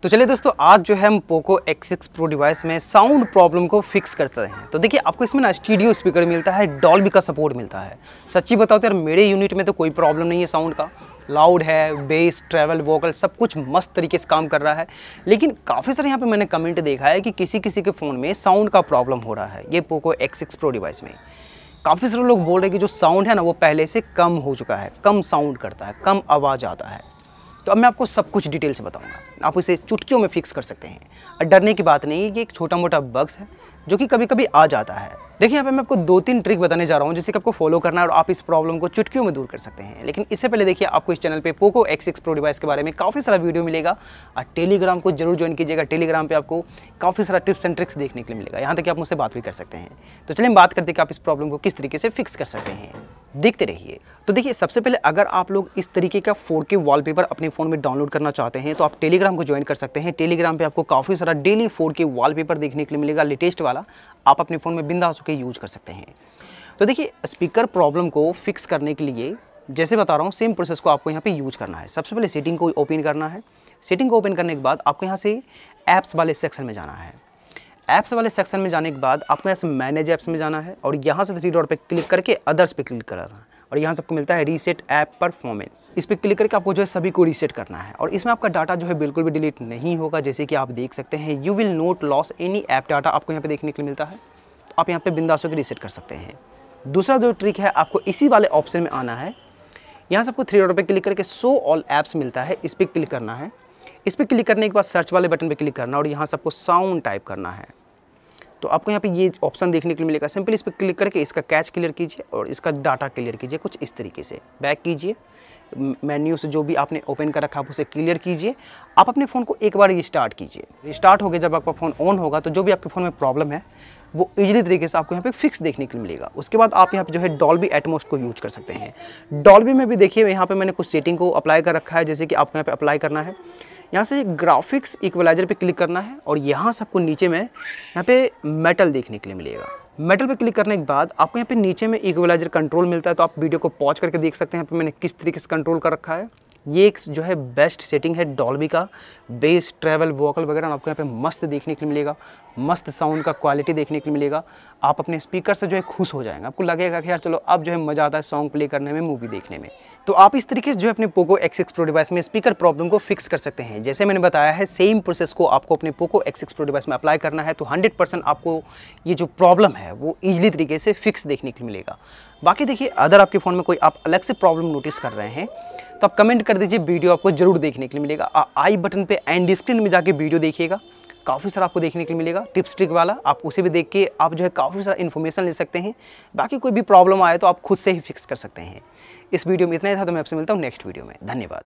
तो चलिए दोस्तों, आज जो है हम पोको X6 Pro डिवाइस में साउंड प्रॉब्लम को फिक्स करते हैं। तो देखिए, आपको इसमें ना स्टीरियो स्पीकर मिलता है, डॉल्बी का सपोर्ट मिलता है। सच्ची बताओ तो यार, मेरे यूनिट में तो कोई प्रॉब्लम नहीं है साउंड का। लाउड है, बेस, ट्रैवल, वोकल सब कुछ मस्त तरीके से काम कर रहा है। लेकिन काफ़ी सारे यहाँ पे मैंने कमेंट देखा है कि किसी किसी के फ़ोन में साउंड का प्रॉब्लम हो रहा है। ये पोको X6 Pro डिवाइस में काफ़ी सारे लोग बोल रहे हैं कि जो साउंड है ना, वो पहले से कम हो चुका है, कम साउंड करता है, कम आवाज़ आता है। तो अब मैं आपको सब कुछ डिटेल से बताऊंगा। आप इसे चुटकियों में फिक्स कर सकते हैं और डरने की बात नहीं है। ये एक छोटा मोटा बग्स है जो कि कभी कभी आ जाता है। देखिए, यहाँ पे मैं आपको 2-3 ट्रिक बताने जा रहा हूँ जिससे कि आपको फॉलो करना है और आप इस प्रॉब्लम को चुटकियों में दूर कर सकते हैं। लेकिन इससे पहले देखिए, आपको इस चैनल पे पोको X6 Pro डिवाइस के बारे में काफ़ी सारा वीडियो मिलेगा और टेलीग्राम को जरूर ज्वाइन कीजिएगा। टेलीग्राम पे आपको काफ़ी सारा टिप्स एंड ट्रिक्स देखने के लिए मिलेगा। यहाँ तक कि आप मुझसे बात भी कर सकते हैं। तो चलिए हम बात करते हैं कि आप इस प्रॉब्लम को किस तरीके से फिक्स कर सकते हैं। देखते रहिए। तो देखिए, सबसे पहले अगर आप लोग इस तरीके का 4K वॉलपेपर अपने फ़ोन में डाउनलोड करना चाहते हैं तो आप टेलीग्राम को ज्वाइन कर सकते हैं। टेलीग्राम पे आपको काफ़ी सारा डेली 4K वॉलपेपर देखने के लिए मिलेगा, लेटेस्ट वाला। आप अपने फ़ोन में बिंदास होकर यूज कर सकते हैं। तो देखिए, स्पीकर प्रॉब्लम को फिक्स करने के लिए जैसे बता रहा हूँ, सेम प्रोसेस को आपको यहाँ पे यूज करना है। सबसे पहले सेटिंग को ओपन करना है। सेटिंग को ओपन करने के बाद आपको यहाँ से ऐप्स वाले सेक्शन में जाना है। ऐप्स वाले सेक्शन में जाने के बाद आपको यहाँ से मैनेज ऐप्स में जाना है और यहाँ से 3 डॉट पे क्लिक करके अदर्स पे क्लिक करना है और यहाँ से आपको मिलता है रीसेट ऐप परफॉर्मेंस। इस पर क्लिक करके आपको जो है सभी को रीसेट करना है और इसमें आपका डाटा जो है बिल्कुल भी डिलीट नहीं होगा। जैसे कि आप देख सकते हैं, you will not loss any app data आपको यहाँ पे देखने के लिए मिलता है। तो आप यहाँ पे बिंदास होकर रीसेट कर सकते हैं। दूसरा जो ट्रिक है, आपको इसी वाले ऑप्शन में आना है। यहाँ से आपको 3 डॉट पे क्लिक करके शो ऑल ऐप्स मिलता है, इस पर क्लिक करना है। इस पर क्लिक करने के बाद सर्च वाले बटन पर क्लिक करना और यहाँ से आपको साउंड टाइप करना है। तो आपको यहाँ पे ये ऑप्शन देखने के लिए मिलेगा। सिंपल इस पर क्लिक करके इसका कैच क्लियर कीजिए और इसका डाटा क्लियर कीजिए कुछ इस तरीके से। बैक कीजिए, मेन्यू से जो भी आपने ओपन कर रखा है उसे क्लियर कीजिए। आप अपने फ़ोन को एक बार रिस्टार्ट कीजिए। रिस्टार्ट हो गया, जब आपका फ़ोन ऑन होगा तो जो भी आपके फ़ोन में प्रॉब्लम है वो इजीली तरीके से आपको यहाँ पे फिक्स देखने के लिए मिलेगा। उसके बाद आप यहाँ पे जो है डॉल्बी एटमॉस को यूज कर सकते हैं। डॉल्बी में भी देखिए, यहाँ पे मैंने कुछ सेटिंग को अप्लाई कर रखा है। जैसे कि आपको यहाँ पे अप्लाई करना है, यहाँ से ग्राफिक्स इक्वलाइजर पे क्लिक करना है और यहाँ से आपको नीचे में यहाँ पे मेटल देखने के लिए मिलेगा। मेटल पे क्लिक करने के बाद आपको यहाँ पे नीचे में इक्वलाइजर कंट्रोल मिलता है। तो आप वीडियो को पॉज करके देख सकते हैं यहाँ पे मैंने किस तरीके से कंट्रोल कर रखा है। ये एक जो है बेस्ट सेटिंग है डॉल्बी का। बेस, ट्रैवल, वोकल वगैरह आपको यहाँ पे मस्त देखने के लिए मिलेगा। मस्त साउंड का क्वालिटी देखने के लिए मिलेगा। आप अपने स्पीकर से जो है खुश हो जाएंगे। आपको लगेगा कि यार चलो अब जो है मज़ा आता है सॉन्ग प्ले करने में, मूवी देखने में। तो आप इस तरीके से जो है अपने पोको X6 Pro डिवाइस में स्पीकर प्रॉब्लम को फिक्स कर सकते हैं। जैसे मैंने बताया है, सेम प्रोसेस को आपको अपने पोको X6 Pro डिवाइस में अप्लाई करना है तो 100% आपको ये जो प्रॉब्लम है वो ईजिली तरीके से फिक्स देखने के लिए मिलेगा। बाकी देखिए, अगर आपके फ़ोन में कोई आप अलग से प्रॉब्लम नोटिस कर रहे हैं तो आप कमेंट कर दीजिए, वीडियो आपको जरूर देखने के लिए मिलेगा। आई बटन पे एंड स्क्रीन में जाके वीडियो देखिएगा, काफ़ी सारा आपको देखने के लिए मिलेगा टिप्स ट्रिक वाला। आप उसे भी देख के आप जो है काफ़ी सारा इन्फॉर्मेशन ले सकते हैं। बाकी कोई भी प्रॉब्लम आए तो आप खुद से ही फिक्स कर सकते हैं। इस वीडियो में इतना ही था। तो मैं आपसे मिलता हूँ नेक्स्ट वीडियो में। धन्यवाद।